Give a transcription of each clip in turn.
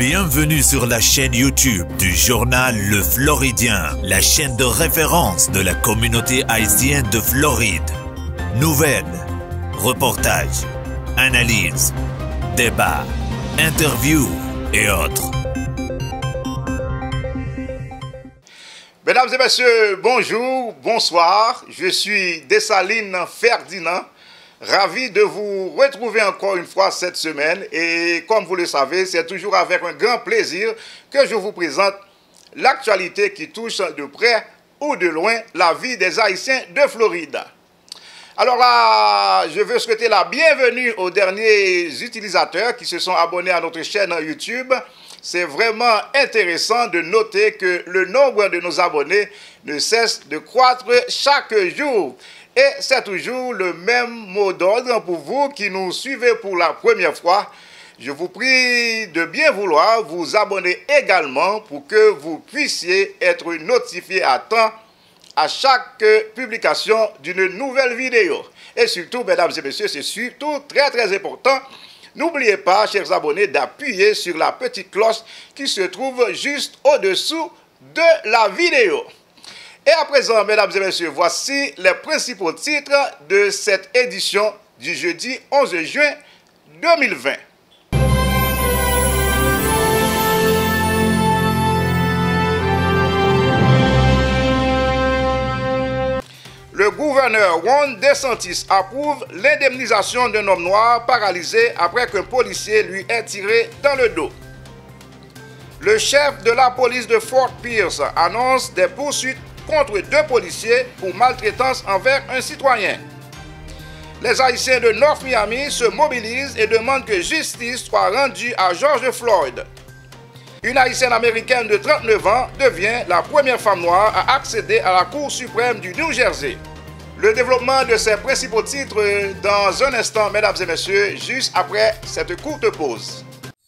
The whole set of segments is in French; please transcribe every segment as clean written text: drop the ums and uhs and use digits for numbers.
Bienvenue sur la chaîne YouTube du journal Le Floridien, la chaîne de référence de la communauté haïtienne de Floride. Nouvelles, reportages, analyses, débats, interviews et autres. Mesdames et messieurs, bonjour, bonsoir. Je suis Dessalines Ferdinand. Ravi de vous retrouver encore une fois cette semaine et comme vous le savez, c'est toujours avec un grand plaisir que je vous présente l'actualité qui touche de près ou de loin la vie des Haïtiens de Floride. Alors là, je veux souhaiter la bienvenue aux derniers utilisateurs qui se sont abonnés à notre chaîne YouTube. C'est vraiment intéressant de noter que le nombre de nos abonnés ne cesse de croître chaque jour. Et c'est toujours le même mot d'ordre pour vous qui nous suivez pour la première fois. Je vous prie de bien vouloir vous abonner également pour que vous puissiez être notifié à temps à chaque publication d'une nouvelle vidéo. Et surtout, mesdames et messieurs, c'est surtout très important. N'oubliez pas, chers abonnés, d'appuyer sur la petite cloche qui se trouve juste au-dessous de la vidéo. Et à présent, mesdames et messieurs, voici les principaux titres de cette édition du jeudi 11 juin 2020. Le gouverneur Ron DeSantis approuve l'indemnisation d'un homme noir paralysé après qu'un policier lui ait tiré dans le dos. Le chef de la police de Fort Pierce annonce des poursuites contre 2 policiers pour maltraitance envers un citoyen. Les Haïtiens de North Miami se mobilisent et demandent que justice soit rendue à George Floyd. Une Haïtienne américaine de 39 ans devient la première femme noire à accéder à la Cour suprême du New Jersey. Le développement de ces principaux titres dans un instant, mesdames et messieurs, juste après cette courte pause.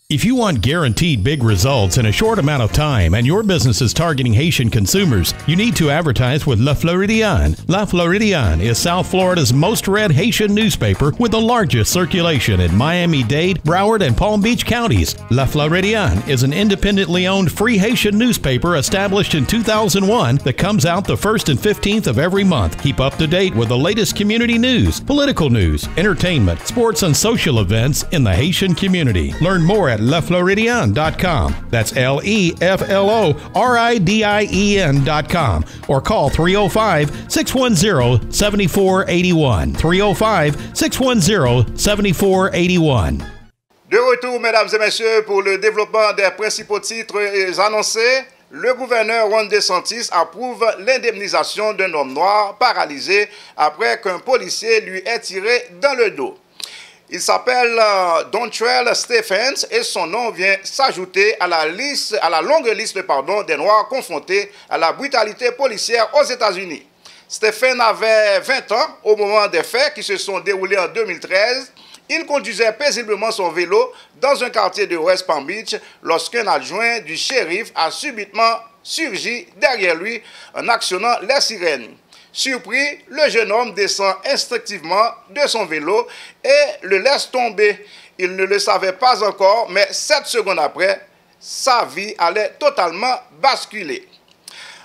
If you want guaranteed big results in a short amount of time and your business is targeting Haitian consumers, you need to advertise with Le Floridien. Le Floridien is South Florida's most read Haitian newspaper with the largest circulation in Miami-Dade, Broward, and Palm Beach counties. Le Floridien is an independently owned free Haitian newspaper established in 2001 that comes out the 1st and 15th of every month. Keep up to date with the latest community news, political news, entertainment, sports, and social events in the Haitian community. Learn more at LeFloridien.com. That's LeFloridien.com or call 305-610-7481. 305-610-7481. De retour, mesdames et messieurs, pour le développement des principaux titres annoncés. Le gouverneur Ron DeSantis approuve l'indemnisation d'un homme noir paralysé après qu'un policier lui ait tiré dans le dos. Il s'appelle Dontrell Stephens et son nom vient s'ajouter à la longue liste des Noirs confrontés à la brutalité policière aux États-Unis. Stephens avait 20 ans au moment des faits qui se sont déroulés en 2013. Il conduisait paisiblement son vélo dans un quartier de West Palm Beach lorsqu'un adjoint du shérif a subitement surgi derrière lui en actionnant les sirènes. Surpris, le jeune homme descend instinctivement de son vélo et le laisse tomber. Il ne le savait pas encore, mais 7 secondes après, sa vie allait totalement basculer.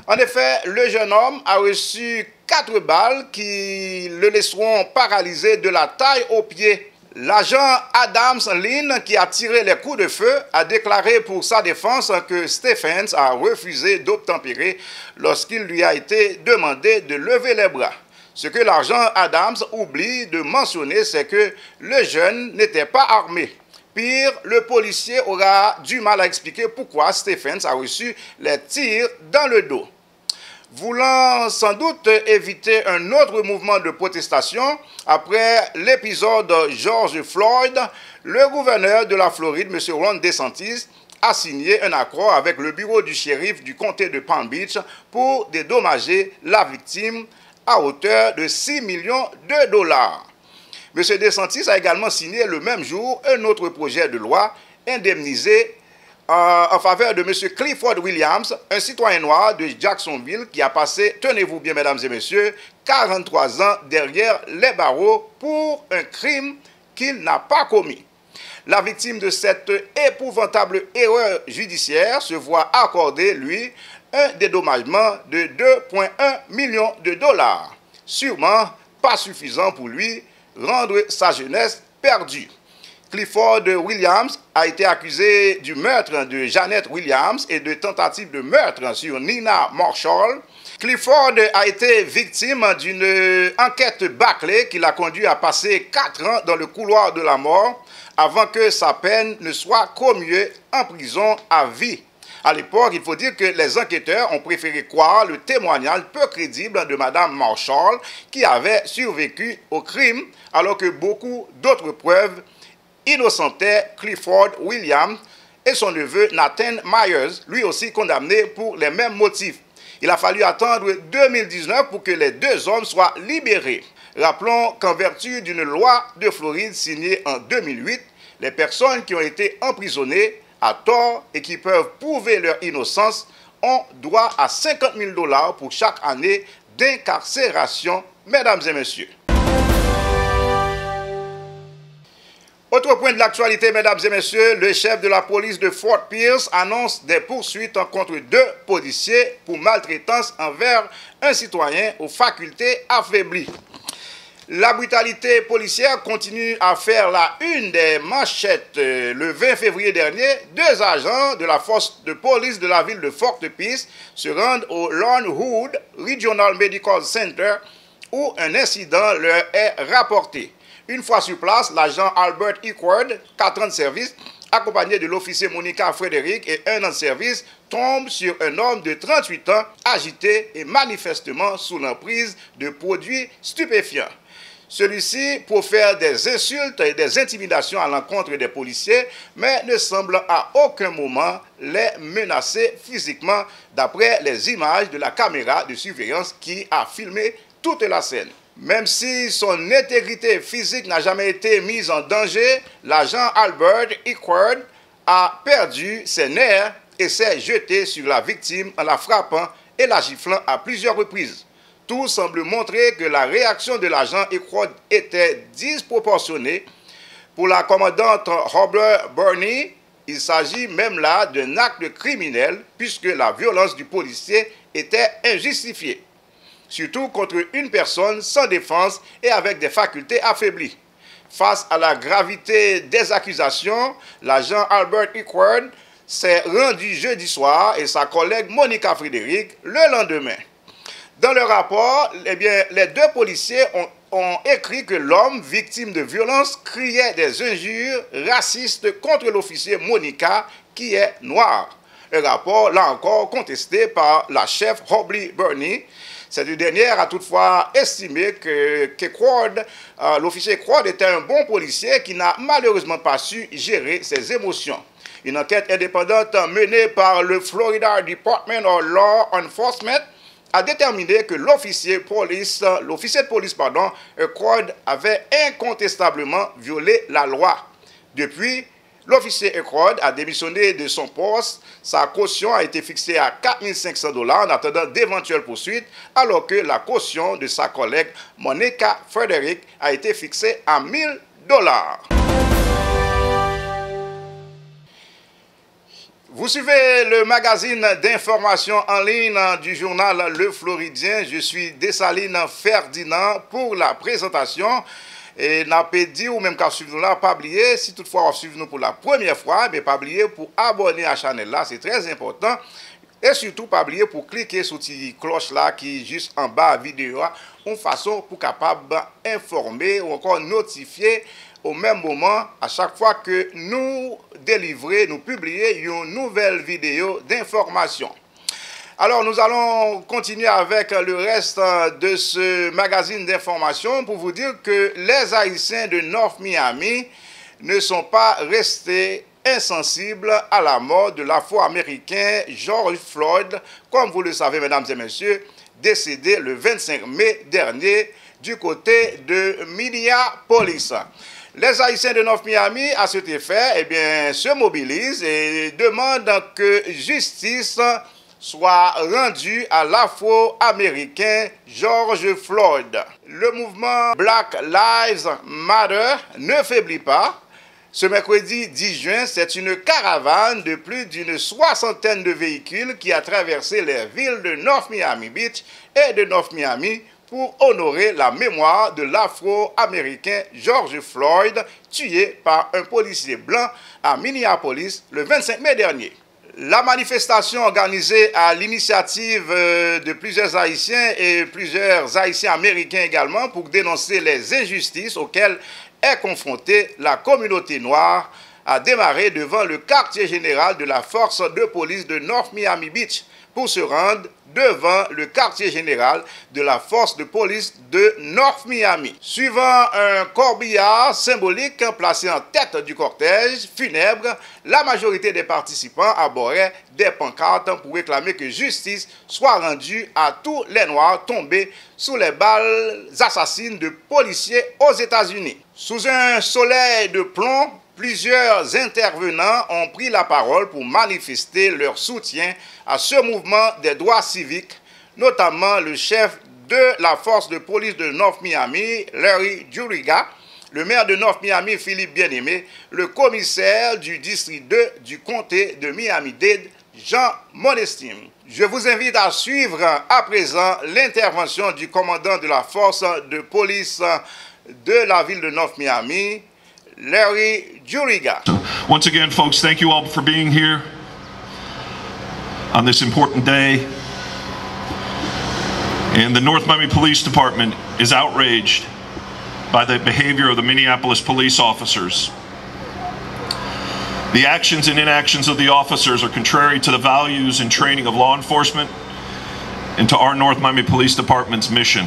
En effet, le jeune homme a reçu 4 balles qui le laisseront paralysé de la taille aux pieds. L'agent Adams Lynn, qui a tiré les coups de feu, a déclaré pour sa défense que Stephens a refusé d'obtempérer lorsqu'il lui a été demandé de lever les bras. Ce que l'agent Adams oublie de mentionner, c'est que le jeune n'était pas armé. Pire, le policier aura du mal à expliquer pourquoi Stephens a reçu les tirs dans le dos. Voulant sans doute éviter un autre mouvement de protestation, après l'épisode George Floyd, le gouverneur de la Floride, M. Ron DeSantis, a signé un accord avec le bureau du shérif du comté de Palm Beach pour dédommager la victime à hauteur de 6 millions de dollars. M. DeSantis a également signé le même jour un autre projet de loi indemnisé en faveur de M. Clifford Williams, un citoyen noir de Jacksonville qui a passé, tenez-vous bien mesdames et messieurs, 43 ans derrière les barreaux pour un crime qu'il n'a pas commis. La victime de cette épouvantable erreur judiciaire se voit accorder, lui, un dédommagement de 2,1 millions de dollars. Sûrement pas suffisant pour lui rendre sa jeunesse perdue. Clifford Williams a été accusé du meurtre de Janet Williams et de tentative de meurtre sur Nina Marshall. Clifford a été victime d'une enquête bâclée qui l'a conduit à passer 4 ans dans le couloir de la mort avant que sa peine ne soit commuée en prison à vie. À l'époque, il faut dire que les enquêteurs ont préféré croire le témoignage peu crédible de Mme Marshall qui avait survécu au crime alors que beaucoup d'autres preuves innocentaient Clifford Williams et son neveu Nathan Myers, lui aussi condamné pour les mêmes motifs. Il a fallu attendre 2019 pour que les deux hommes soient libérés. Rappelons qu'en vertu d'une loi de Floride signée en 2008, les personnes qui ont été emprisonnées à tort et qui peuvent prouver leur innocence ont droit à 50 000 $ pour chaque année d'incarcération, mesdames et messieurs. Autre point de l'actualité, mesdames et messieurs, le chef de la police de Fort Pierce annonce des poursuites contre 2 policiers pour maltraitance envers un citoyen aux facultés affaiblies. La brutalité policière continue à faire la une des manchettes. Le 20 février dernier, 2 agents de la force de police de la ville de Fort Pierce se rendent au Lorne Hood Regional Medical Center où un incident leur est rapporté. Une fois sur place, l'agent Albert Equard, 4 ans de service, accompagné de l'officier Monica Frédéric et 1 an de service, tombe sur un homme de 38 ans agité et manifestement sous l'emprise de produits stupéfiants. Celui-ci profère des insultes et des intimidations à l'encontre des policiers, mais ne semble à aucun moment les menacer physiquement, d'après les images de la caméra de surveillance qui a filmé toute la scène. Même si son intégrité physique n'a jamais été mise en danger, l'agent Albert Equard a perdu ses nerfs et s'est jeté sur la victime en la frappant et la giflant à plusieurs reprises. Tout semble montrer que la réaction de l'agent Equard était disproportionnée. Pour la commandante Robert Burney, il s'agit même là d'un acte criminel puisque la violence du policier était injustifiée, surtout contre une personne sans défense et avec des facultés affaiblies. Face à la gravité des accusations, l'agent Albert Equard s'est rendu jeudi soir et sa collègue Monica Frédéric le lendemain. Dans le rapport, les 2 policiers ont écrit que l'homme victime de violence criait des injures racistes contre l'officier Monica qui est noir. Un rapport, là encore, contesté par la chef Robbie Burney. Cette dernière a toutefois estimé que l'officier Equard était un bon policier qui n'a malheureusement pas su gérer ses émotions. Une enquête indépendante menée par le Florida Department of Law Enforcement a déterminé que l'officier de police, Equard, avait incontestablement violé la loi. Depuis, l'officier Equard a démissionné de son poste. Sa caution a été fixée à 4 500 $ en attendant d'éventuelles poursuites, alors que la caution de sa collègue Monica Frédéric a été fixée à 1 000 $. Vous suivez le magazine d'information en ligne du journal Le Floridien. Je suis Dessalines Ferdinand pour la présentation. Et n'a pas dit ou même qu'à suivre nous là, pas oublier, si toutefois on suit nous pour la première fois, mais pas oublier pour abonner à la chaîne là, c'est très important. Et surtout, pas oublier pour cliquer sur cette cloche là qui est juste en bas de la vidéo, une façon pour capable informer ou encore notifier au même moment à chaque fois que nous délivrons, nous publions une nouvelle vidéo d'information. Alors, nous allons continuer avec le reste de ce magazine d'information pour vous dire que les Haïtiens de North Miami ne sont pas restés insensibles à la mort de l'Afro-Américain George Floyd, comme vous le savez, mesdames et messieurs, décédé le 25 mai dernier du côté de Minneapolis. Les Haïtiens de North Miami, à cet effet, se mobilisent et demandent que justice soit rendue à l'Afro-Américain George Floyd. Le mouvement Black Lives Matter ne faiblit pas. Ce mercredi 10 juin, c'est une caravane de plus d'une soixantaine de véhicules qui a traversé les villes de North Miami Beach et de North Miami pour honorer la mémoire de l'Afro-Américain George Floyd, tué par un policier blanc à Minneapolis le 25 mai dernier. La manifestation organisée à l'initiative de plusieurs Haïtiens et plusieurs Haïtiens américains également pour dénoncer les injustices auxquelles est confrontée la communauté noire a démarré devant le quartier général de la force de police de North Miami Beach pour se rendre devant le quartier général de la force de police de North Miami. Suivant un corbillard symbolique placé en tête du cortège funèbre, la majorité des participants arboraient des pancartes pour réclamer que justice soit rendue à tous les Noirs tombés sous les balles assassines de policiers aux États-Unis. Sous un soleil de plomb, plusieurs intervenants ont pris la parole pour manifester leur soutien à ce mouvement des droits civiques, notamment le chef de la force de police de North Miami, Larry Juriga, le maire de North Miami, Philippe Bien-Aimé, le commissaire du district 2 du comté de Miami-Dade, Jean Monestime. Je vous invite à suivre à présent l'intervention du commandant de la force de police de la ville de North Miami, Larry Juriga. Once again, folks, thank you all for being here on this important day. And the North Miami Police Department is outraged by the behavior of the Minneapolis police officers. The actions and inactions of the officers are contrary to the values and training of law enforcement and to our North Miami Police Department's mission.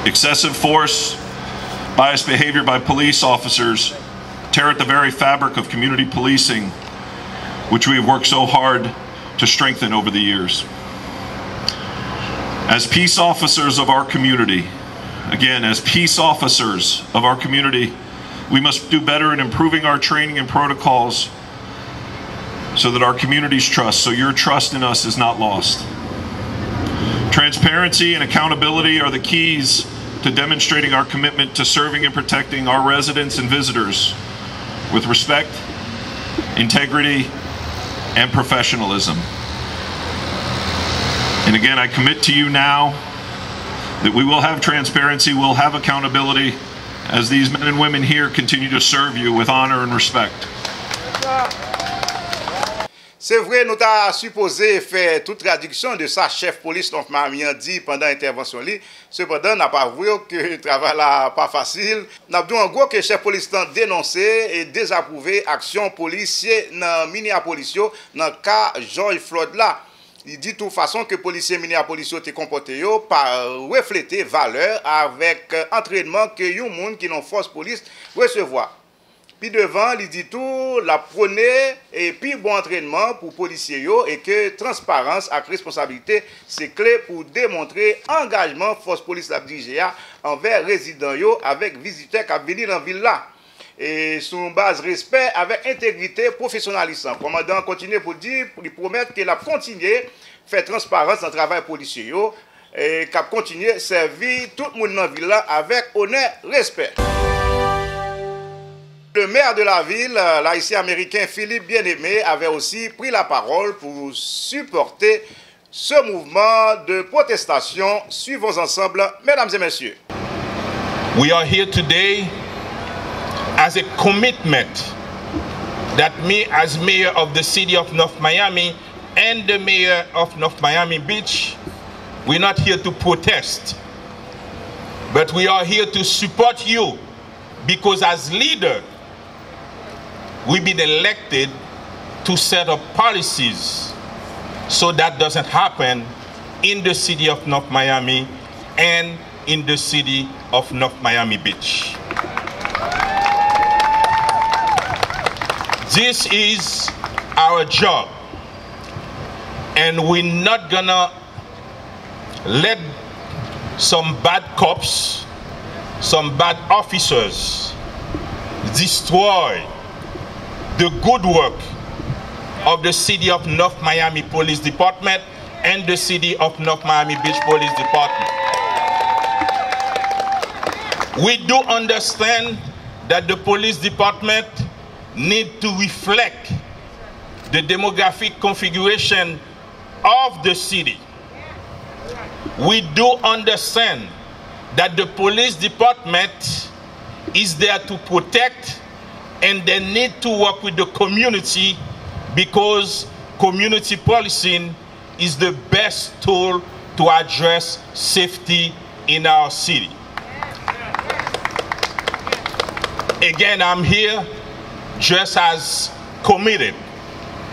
Excessive force, biased behavior by police officers tear at the very fabric of community policing, which we have worked so hard to strengthen over the years. As peace officers of our community, again, as peace officers of our community, we must do better in improving our training and protocols so that our community's trust, so your trust in us is not lost. Transparency and accountability are the keys to demonstrating our commitment to serving and protecting our residents and visitors with respect, integrity, and professionalism. And again, I commit to you now that we will have transparency, we'll have accountability as these men and women here continue to serve you with honor and respect. C'est vrai, nous avons supposé faire toute traduction de ça, chef police North Miami a dit pendant l'intervention. Cependant, n'a pas vu que le travail n'est pas facile. Nous avons dit en gros que chef police a dénoncé et désapprouvé action policier dans Minneapolis dans le cas George Floyd là. Il dit de toute façon que les policiers Minneapolis ont été comportés par refléter valeur avec entraînement que les gens qui n'ont force police recevoir. Puis devant, il dit tout, la prôner et puis bon entraînement pour policiers et que transparence et responsabilité, c'est clé pour démontrer engagement force police la DGA envers résidents avec visiteurs qui viennent dans la ville là. Et sur base respect avec intégrité professionnalisme. Le commandant continue pour dire, pour lui promettre qu'il a continué faire transparence dans le travail policier et qu'il a continué à servir tout le monde dans la ville là avec honneur respect. Le maire de la ville, l'haïtien américain Philippe Bien-Aimé, avait aussi pris la parole pour supporter ce mouvement de protestation. Suivons ensemble, mesdames et messieurs. We are here today as a commitment that me as mayor of the city of North Miami and the mayor of North Miami Beach, we're not here to protest, but we are here to support you because as leader, we've been elected to set up policies so that doesn't happen in the city of North Miami and in the city of North Miami Beach. This is our job, and we're not gonna let some bad cops, some bad officers destroy the good work of the city of North Miami Police Department and the city of North Miami Beach Police Department. We do understand that the police department need to reflect the demographic configuration of the city. We do understand that the police department is there to protect, and they need to work with the community, because community policing is the best tool to address safety in our city. Again, I'm here just as committed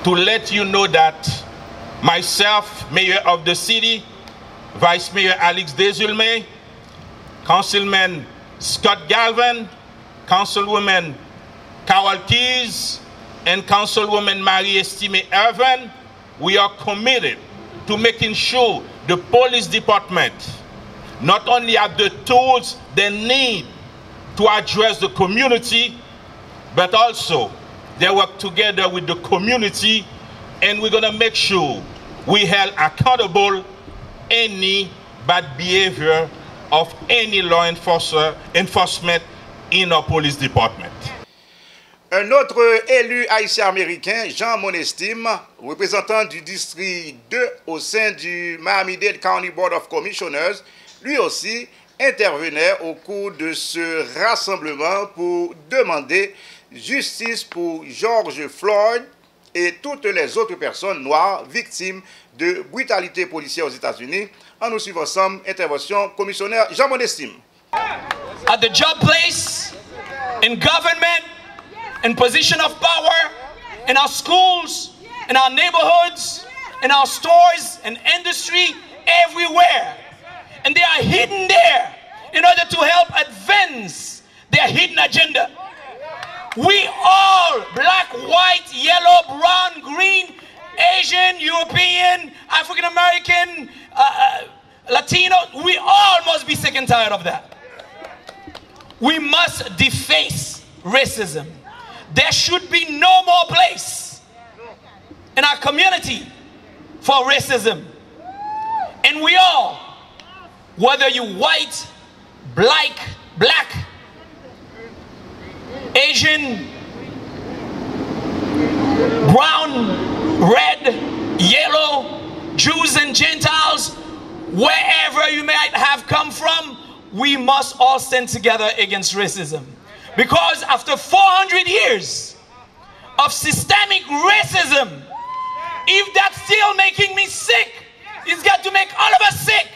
to let you know that myself, Mayor of the city, Vice Mayor Alex Desulme, Councilman Scott Galvin, Councilwoman Carol Keys, and Councilwoman Marie-Estime Irvin, we are committed to making sure the police department not only have the tools they need to address the community, but also they work together with the community, and we're going to make sure we held accountable any bad behavior of any law enforcement in our police department. Un autre élu haïtien-américain, Jean Monestime, représentant du district 2 au sein du Miami-Dade County Board of Commissioners, lui aussi intervenait au cours de ce rassemblement pour demander justice pour George Floyd et toutes les autres personnes noires victimes de brutalité policière aux États-Unis. En nous suivant ensemble, intervention commissionnaire Jean Monestime. At the job place, in government, in position of power, in our schools, in our neighborhoods, in our stores, in industry, everywhere. And they are hidden there in order to help advance their hidden agenda. We all, black, white, yellow, brown, green, Asian, European, African American, Latino, we all must be sick and tired of that. We must deface racism. There should be no more place in our community for racism. And we all, whether you white, black, Asian, brown, red, yellow, Jews and Gentiles, wherever you might have come from, we must all stand together against racism. Because after 400 years of systemic racism, if that's still making me sick, it's got to make all of us sick.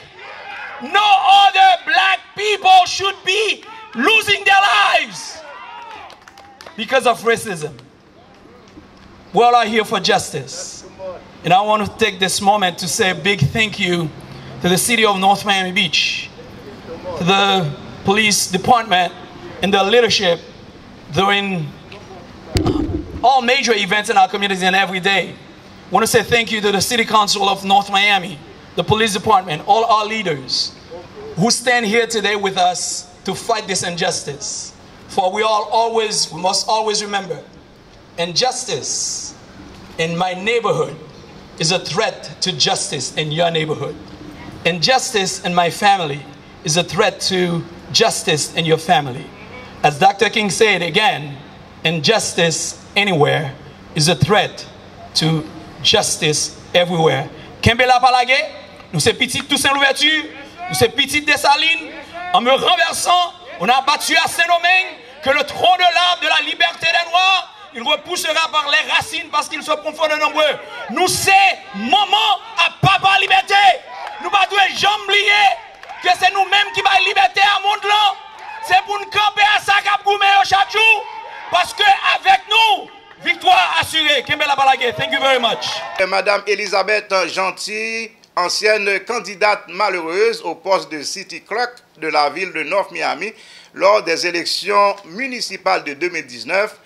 No other black people should be losing their lives because of racism. We all are here for justice. And I want to take this moment to say a big thank you to the city of North Miami Beach, to the police department and the leadership during all major events in our communities and every day. I want to say thank you to the City Council of North Miami, the police department, all our leaders who stand here today with us to fight this injustice. For we must always remember, injustice in my neighborhood is a threat to justice in your neighborhood. Injustice in my family is a threat to justice in your family. As Dr. King said again, injustice anywhere is a threat to justice everywhere. Kembela Palage, nous c'est petit Toussaint Louverture, nous c'est petit Dessalines, en me renversant, on a battu à Saint-Domingue que le tronc de l'arbre de la liberté des Noirs, il repoussera par les racines parce qu'ils se confondent nombreux. Nous c'est moment à papa liberté. Nous ne devons jamais oublier que c'est nous-mêmes qui avons liberté à monde là. C'est pour nous camper à ça chaque jour. Parce qu'avec nous, victoire assurée. Kembela Balagé, thank you very much. Madame Elisabeth Gentil, ancienne candidate malheureuse au poste de City Clerk de la ville de North Miami lors des élections municipales de 2019.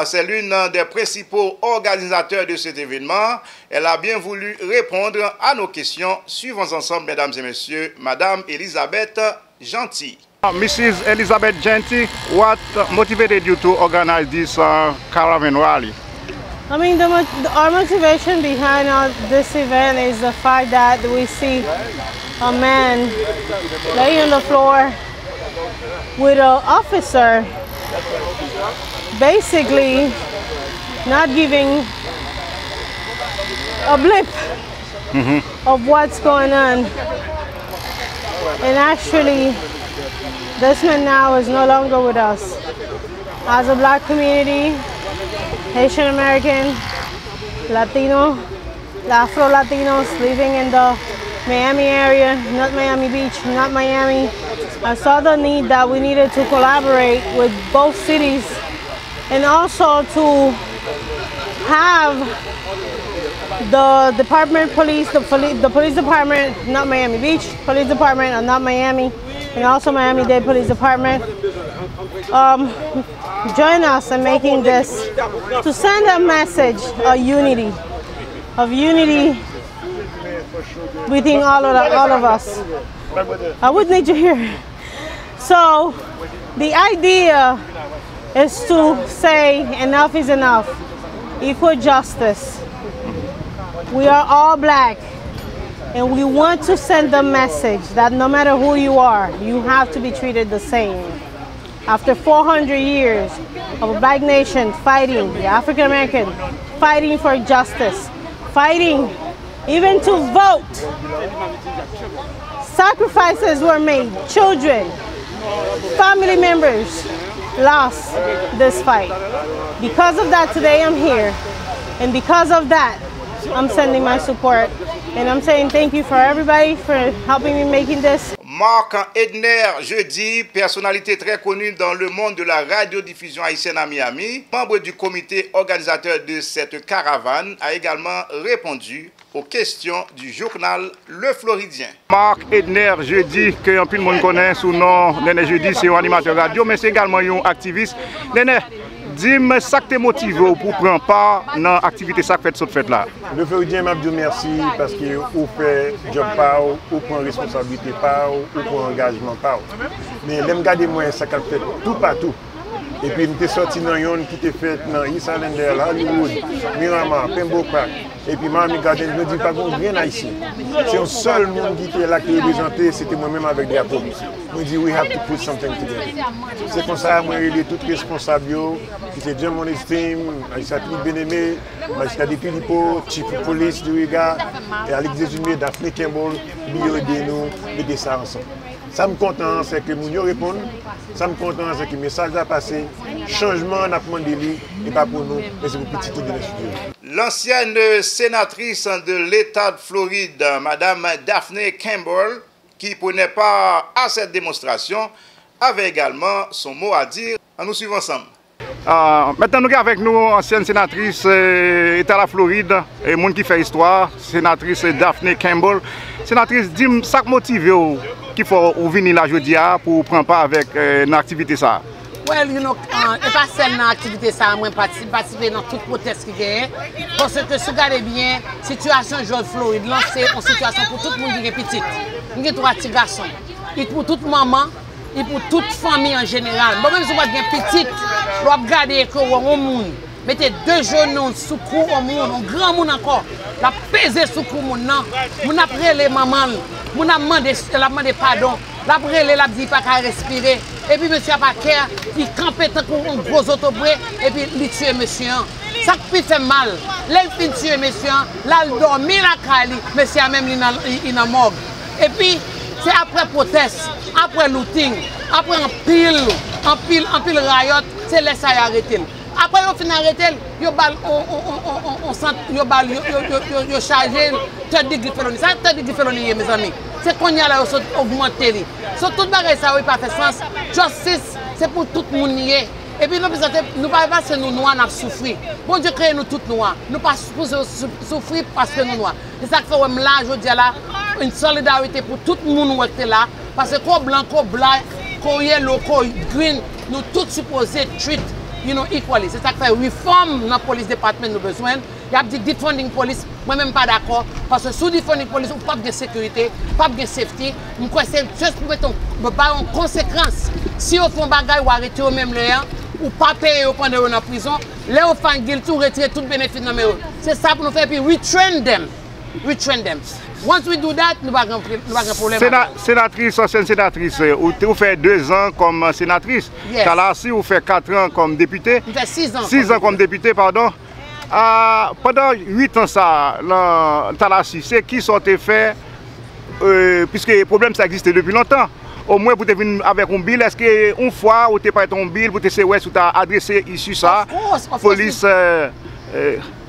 C'est l'une des principaux organisateurs de cet événement. Elle a bien voulu répondre à nos questions. Suivons ensemble, mesdames et messieurs, Madame Elisabeth Gentil. Mrs. Elizabeth Gentil, what motivated you to organize this caravan rally? I mean, our motivation behind this event is the fact that we see a man laying on the floor with an officer basically not giving a blip of what's going on. And actually, this man now is no longer with us. As a black community, Haitian American, Latino, Afro-Latinos living in the Miami area, not Miami Beach, not Miami, I saw the need that we needed to collaborate with both cities and also to have the police department, not Miami Beach, police department and not Miami, and also Miami-Dade Police Department, join us in making this, to send a message of unity within all of us. I would need to hear. So the idea is to say enough is enough, equal justice. We are all black, and we want to send the message that no matter who you are, you have to be treated the same. After 400 years of a black nation fighting, the African American, fighting for justice, fighting even to vote, sacrifices were made, children, family members lost this fight. Because of that, today I'm here, and because of that, I'm sending my support, and I'm saying thank you for everybody for helping me making this. Marc Edner, jeudi, personnalité très connue dans le monde de la radiodiffusion haïtienne à Miami, membre du comité organisateur de cette caravane, a également répondu aux questions du journal Le Floridien. Marc Edner, jeudi, que un peu de monde connaît sous nom Néné Jeudi, c'est un animateur radio, mais c'est également un activiste. Néné, dis-moi ça qui t'a motivé pour prendre part dans l'activité ça fait cette fête là. Le Floridien m'a dit merci parce que vous faites job par ou prend responsabilité par ou prend engagement par. Mais l'aime garder moi ça qu'a fait tout partout. Et puis nous t'es sorti dans yon qui t'est fait dans East Islander, Hollywood, Miramar, Pembroke Park. Et puis Miami Garden ne dit pas qu'on vient haïtien. C'est un seul monde qui était là qui est présenté, c'était moi-même avec des apôtres. Nous dit we have to put something together. C'est comme ça moi il est tout responsable qui c'est John Monestime, Aïssa Bien-Aimé, Magistrat de Philippot, Chief of Police du Riga et Alex Desumé, Daphne Campbell, nous aider nous mettre ça ensemble. Ça me content, c'est que nous répondons. Ça me content, c'est que le message a passé. Changement n'a pas demandé lui, et pas pour nous, mais c'est pour petit tout de l'institut. L'ancienne sénatrice de l'État de Floride, Madame Daphne Campbell, qui prenait part à cette démonstration, avait également son mot à dire. Nous suivons ensemble. Maintenant, nous avons avec nous ancienne sénatrice État de la Floride, et monde qui fait histoire, sénatrice Daphne Campbell. Sénatrice, dis-moi, ça motive qu'il faut venir là aujourd'hui pour prendre part avec l'activité ça. Well, you know, et pas seulement l'activité ça, moi participer dans toute proteste qui gagne. Parce que si vous regardez bien, la situation George Floyd, c'est une situation pour tout le monde qui est petit. Nous avons 3 petits garçons. Et pour toute maman, et pour toute famille en général. Bon, même si vous avez petit, vous regardez que vous avez un monde. Mettez 2 genoux sous cou au monde, un grand monde encore. La peser sous cou monde. Vous n'avez les mamans, vous n'avez demandé pardon. La brûlé, la dit pas qu'à respirer. Et puis monsieur Paquet, il campait pour un gros autobré et puis il tue monsieur. Ça qui fait mal. Il tue monsieur, là il dormi la cali, monsieur a même il en morgue. Et puis c'est après proteste, après looting, après un pile riot, c'est là ça arrêté. Après on finit arrêter, yo chargé 30 degrés felony. Ça 30 degrés felony mes amis. C'est qu'on y a là augmenté. So tout bagage ça oui pas fait sens. Justice c'est pour tout le monde. Et puis nous pas parce que nous noirs n'a souffrir. Bon Dieu crée nous toutes noirs. Nous pas souffrir parce que nous noirs. C'est ça que fait là je dis là une solidarité pour tout le monde qui est là parce que quoi blanc, quoi yellow, quoi green, nous tous supposés treat equally. C'est ça que fait réforme dans le police département nous besoin. Il y a dit defunding police, moi même pas d'accord parce que sous defunding police on pas de sécurité, pas de safety. Moi c'est juste pour mettre en conséquence. Si on fait bagay ou arrêter au même là ou pas payer pendant en prison, là on fait guilty ou retirer tout bénéfice dans mais c'est ça pour nous faire puis retrain them. retrain them. Once we do that, nous n'avons pas de problème. Sénatrice, ancienne sénatrice, vous faites 2 ans comme sénatrice. Yes. Talassi, vous faites 4 ans comme député. Vous faites 6 ans. 6 ans comme député, pardon. Pendant 8 ans, ça, Talassi, c'est qui sont fait, puisque le problème, ça existe depuis longtemps. Au moins, vous êtes venu avec un bill. Est-ce qu'une fois, vous n'avez pas un bill, vous avez adressé ici ça, police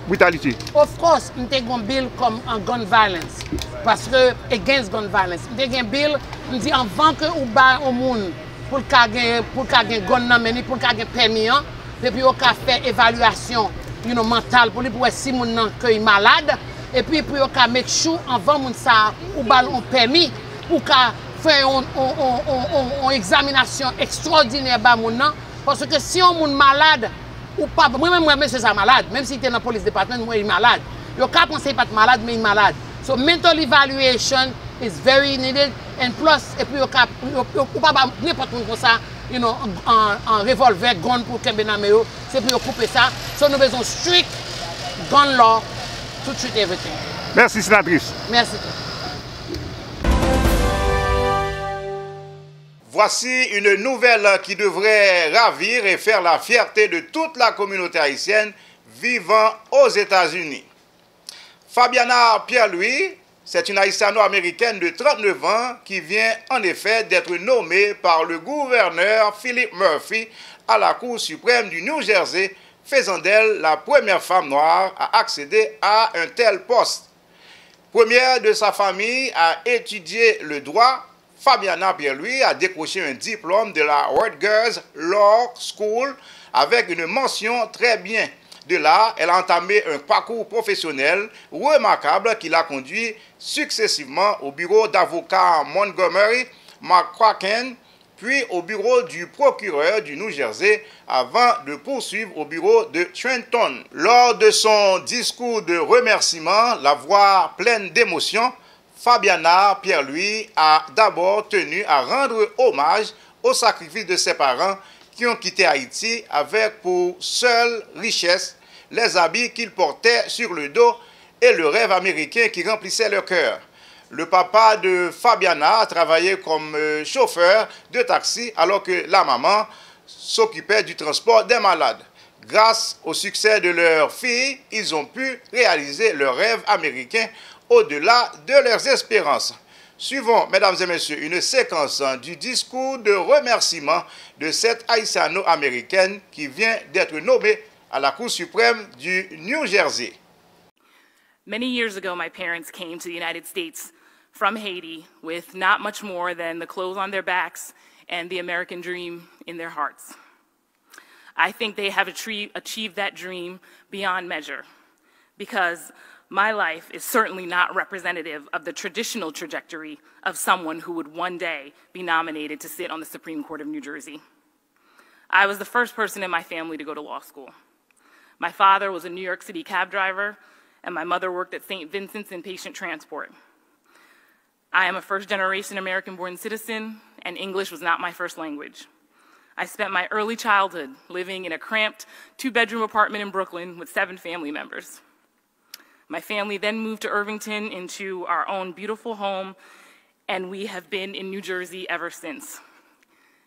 brutality? Of course, nous avons un bill comme un gun violence. Parce que, against gun violence. Nous avons un bill, nous dit avant que vous baillez au monde pour qu'il y ait un gun, pour qu'il y ait un permis, et puis vous faire évaluation mentale pour voir si vous êtes malade, et puis vous make sure avant que vous baillez un permis pour faire une examination extraordinaire parce que si on est malade ou pas, moi-même c'est ça malade, même si tu es dans le police département, moi je suis malade. Je ne pense pas être malade, mais je suis malade. So mental evaluation is very needed, and plus, et puis vous pas n'importe où comme ça, un revolver, gun pour Kembenameo, c'est pour couper ça. So nous avons besoin strict gun law to treat everything. Merci, sénatrice. Merci. Voici une nouvelle qui devrait ravir et faire la fierté de toute la communauté haïtienne vivant aux États-Unis. Fabiana Pierre-Louis, c'est une haïtiano-américaine de 39 ans qui vient en effet d'être nommée par le gouverneur Philip Murphy à la Cour suprême du New Jersey, faisant d'elle la première femme noire à accéder à un tel poste. Première de sa famille à étudier le droit, Fabiana Pierre-Louis a décroché un diplôme de la Rutgers Law School avec une mention très bien. De là, elle a entamé un parcours professionnel remarquable qui l'a conduit successivement au bureau d'avocat Montgomery McCracken, puis au bureau du procureur du New Jersey, avant de poursuivre au bureau de Trenton. Lors de son discours de remerciement, la voix pleine d'émotion, Fabiana Pierre-Louis a d'abord tenu à rendre hommage au sacrifice de ses parents qui ont quitté Haïti avec pour seule richesse les habits qu'ils portaient sur le dos et le rêve américain qui remplissait leur cœur. Le papa de Fabiana a travaillé comme chauffeur de taxi alors que la maman s'occupait du transport des malades. Grâce au succès de leur fille, ils ont pu réaliser leur rêve américain au-delà de leurs espérances. Suivons, mesdames et messieurs, une séquence du discours de remerciement de cette haïtiano-américaine qui vient d'être nommée à la Cour suprême du New Jersey. Many years ago, my parents came to the United States from Haiti with not much more than the clothes on their backs and the American dream in their hearts. I think they have achieved that dream beyond measure because my life is certainly not representative of the traditional trajectory of someone who would one day be nominated to sit on the Supreme Court of New Jersey. I was the first person in my family to go to law school. My father was a New York City cab driver, and my mother worked at St. Vincent's in patient transport. I am a first-generation American-born citizen, and English was not my first language. I spent my early childhood living in a cramped two-bedroom apartment in Brooklyn with 7 family members. My family then moved to Irvington into our own beautiful home, and we have been in New Jersey ever since.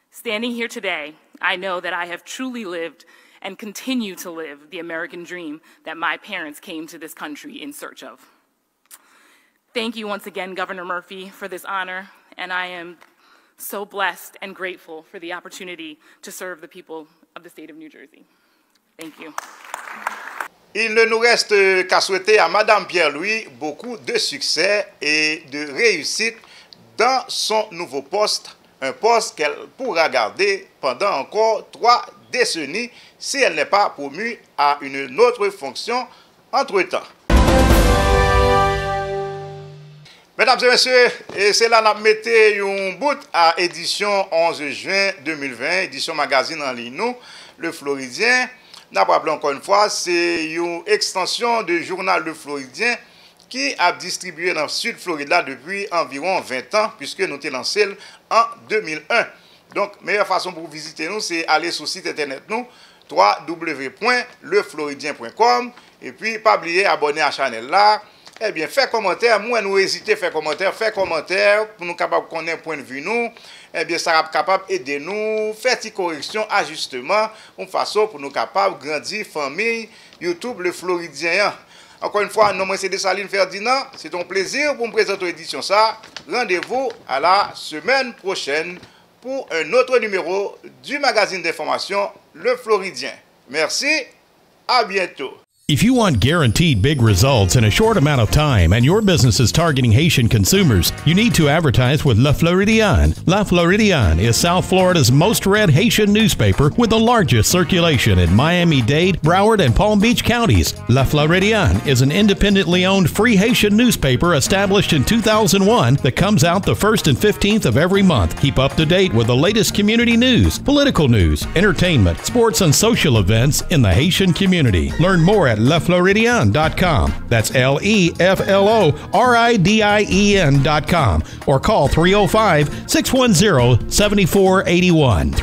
Standing here today, I know that I have truly lived and continue to live the American dream that my parents came to this country in search of. Thank you once again, Governor Murphy, for this honor, and I am so blessed and grateful for the opportunity to serve the people of the state of New Jersey. Thank you. Il ne nous reste qu'à souhaiter à Madame Pierre-Louis beaucoup de succès et de réussite dans son nouveau poste, un poste qu'elle pourra garder pendant encore 3 décennies si elle n'est pas promue à une autre fonction entre-temps. Mesdames et messieurs, c'est là que nous mettons un bout à édition 11 juin 2020, édition magazine en ligne, nous, le Floridien. Nous rappelons encore une fois, c'est une extension du journal Le Floridien qui a distribué dans le sud Florida depuis environ 20 ans, puisque nous avons lancé en 2001. Donc, la meilleure façon pour visiter nous, c'est aller sur le site internet nous, www.lefloridien.com, et puis pas oublier abonner à la chaîne là, eh bien, faites commentaire. Moi, nous hésitez, faites commentaire pour nous capables de connaître point de vue nous. Eh bien, ça sera capable d'aider nous, faire des corrections, ajustements, une façon pour nous capables de grandir, famille, YouTube, le Floridien. Encore une fois, nom c'est Dessalines Ferdinand. C'est un plaisir pour me présenter l'édition ça. Rendez-vous à la semaine prochaine pour un autre numéro du magazine d'information Le Floridien. Merci, à bientôt. If you want guaranteed big results in a short amount of time and your business is targeting Haitian consumers, you need to advertise with Le Floridien. Le Floridien is South Florida's most read Haitian newspaper with the largest circulation in Miami-Dade, Broward, and Palm Beach counties. Le Floridien is an independently owned free Haitian newspaper established in 2001 that comes out the 1st and 15th of every month. Keep up to date with the latest community news, political news, entertainment, sports, and social events in the Haitian community. Learn more at LeFloridien.com. That's LeFloridien.com. Or call 305-610-7481.